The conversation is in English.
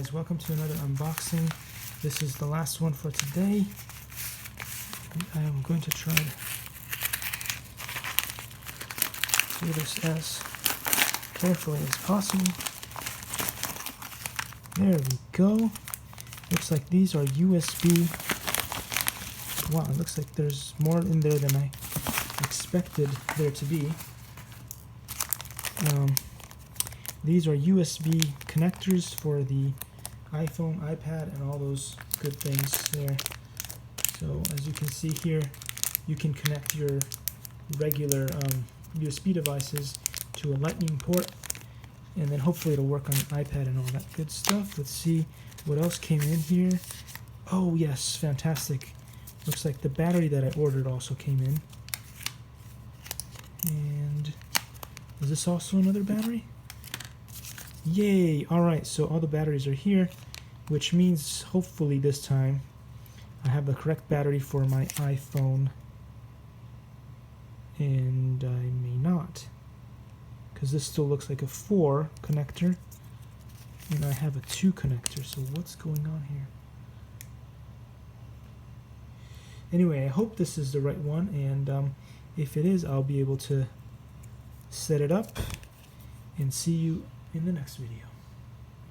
guys, welcome to another unboxing. This is the last one for today. I am going to try to do this as carefully as possible. There we go. Looks like these are USB. Wow, it looks like there's more in there than I expected there to be. These are USB connectors for the iPhone, iPad, and all those good things there. So as you can see here, you can connect your regular USB devices to a lightning port, and then hopefully it'll work on iPad and all that good stuff. Let's see what else came in here. Oh yes, fantastic. Looks like the battery that I ordered also came in. And is this also another battery? Yay! Alright, so all the batteries are here, which means hopefully this time I have the correct battery for my iPhone. And I may not, because this still looks like a 4 connector, and I have a 2 connector, so what's going on here? Anyway, I hope this is the right one, and if it is, I'll be able to set it up and see you in the next video.